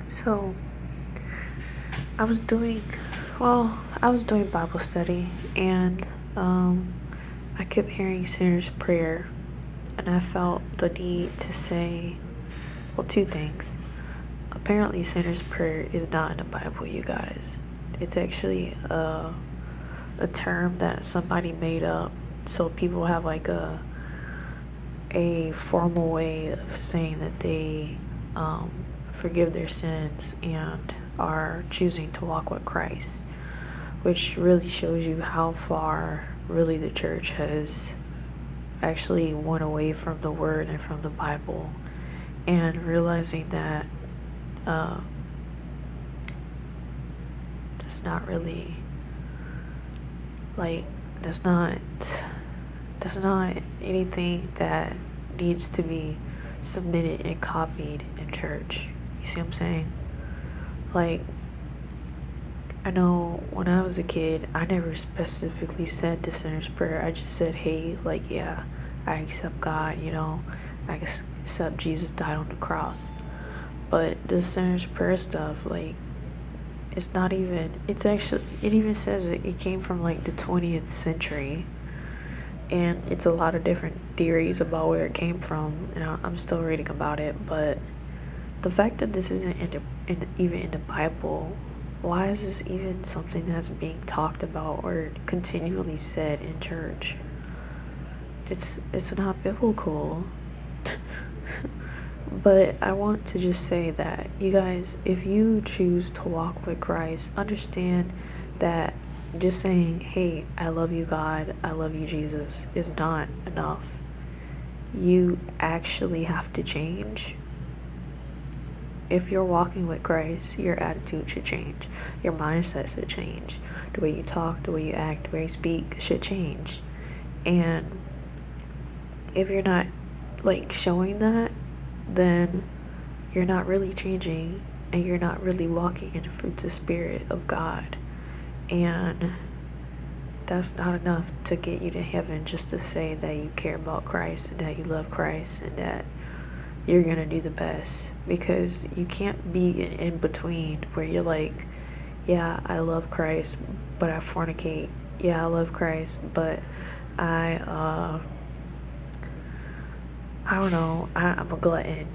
So I was doing, I was doing Bible study, and I kept hearing sinner's prayer, and I felt the need to say, well, two things. Apparently, sinner's prayer is not in the Bible, you guys. It's actually a term that somebody made up, so people have like a formal way of saying that they forgive their sins and are choosing to walk with Christ, which really shows you how far really the church has actually went away from the word and from the Bible, and realizing that that's not really like that's not anything that needs to be submitted and copied in church. You see what I'm saying? Like, I know when I was a kid, I never specifically said the sinner's prayer. I just said, hey, like, yeah, I accept God, I accept Jesus died on the cross. But the sinner's prayer stuff, like, it's not even, it's actually, it even says it came from like the 20th century. And it's a lot of different theories about where it came from. I'm still reading about it, but the fact that this isn't even in the Bible, why is this even something that's being talked about or continually said in church? It's not biblical. But I want to just say that, you guys, if you choose to walk with Christ, understand that just saying, hey, I love you, God, I love you, Jesus, is not enough. You actually have to change. If you're walking with Christ, your attitude should change. Your mindset should change. The way you talk, the way you act, the way you speak should change. And if you're not like showing that, then you're not really changing, and you're not really walking in the fruits of Spirit of God. And that's not enough to get you to heaven, just to say that you care about Christ and that you love Christ and that you're gonna do the best. Because you can't be in between where you're like, yeah, I love Christ, but I fornicate. Yeah, I love Christ, but I don't know, I'm a glutton,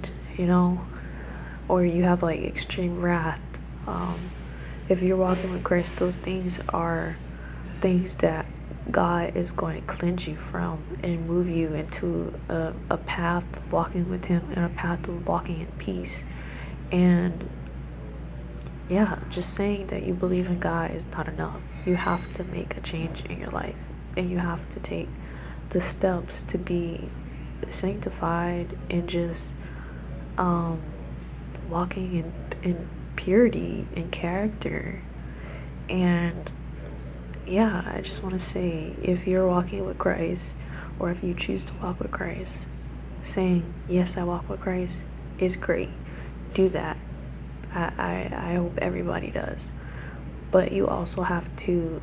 or you have like extreme wrath. If you're walking with Christ, those things are things that God is going to cleanse you from and move you into a path of walking with Him and a path of walking in peace. And yeah, just saying that you believe in God is not enough. You have to make a change in your life, and you have to take the steps to be sanctified and just walking in purity and character. And yeah, I just want to say, if you're walking with Christ, or if you choose to walk with Christ, saying, yes, I walk with Christ is great. Do that. I hope everybody does. But you also have to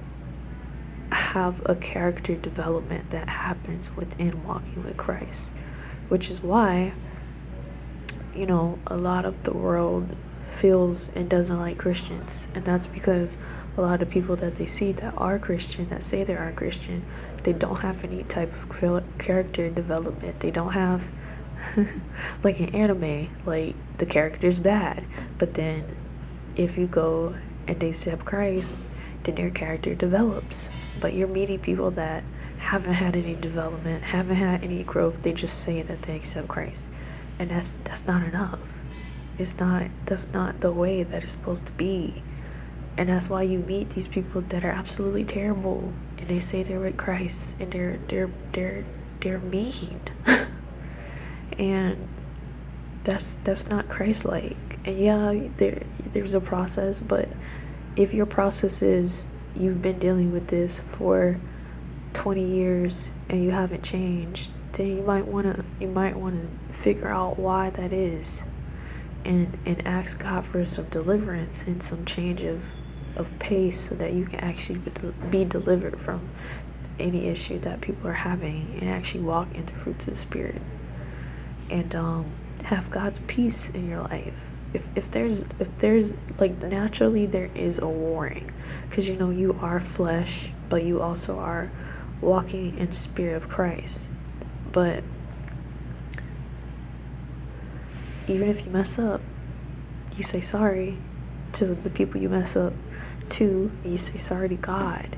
have a character development that happens within walking with Christ, which is why, a lot of the world feels and doesn't like Christians. And that's because a lot of people that they see that are Christian, that say they are Christian, they don't have any type of character development. They don't have like in anime, like the character's bad, but then if you go and they accept Christ, then their character develops. But you're meeting people that haven't had any development, haven't had any growth. They just say that they accept Christ, and that's not enough. That's not the way that it's supposed to be. And that's why you meet these people that are absolutely terrible, and they say they're with Christ, and they're mean. And that's not Christ-like. And yeah, there's a process, but if your process is you've been dealing with this for 20 years and you haven't changed, then you might want to figure out why that is, and ask God for some deliverance and some change of pace, so that you can actually be delivered from any issue that people are having, and actually walk in the fruits of the Spirit, and have God's peace in your life. if there's like naturally there is a warring, because you know you are flesh, but you also are walking in the spirit of Christ. But even if you mess up, you say sorry to the people you mess up to, and you say sorry to God.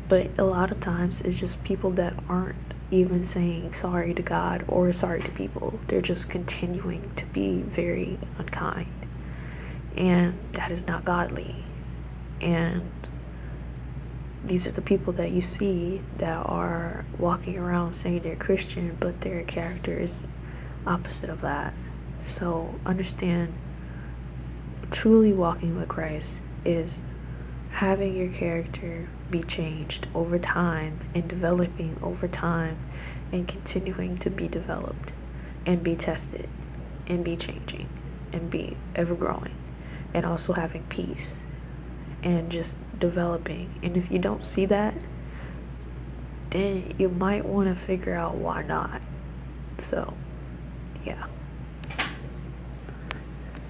But a lot of times it's just people that aren't even saying sorry to God or sorry to people. They're just continuing to be very unkind. And that is not godly. And these are the people that you see that are walking around saying they're Christian, but their character is opposite of that. So understand, truly walking with Christ is having your character be changed over time and developing over time and continuing to be developed and be tested and be changing and be ever growing, and also having peace and just developing. And if you don't see that, then you might want to figure out why not. So yeah.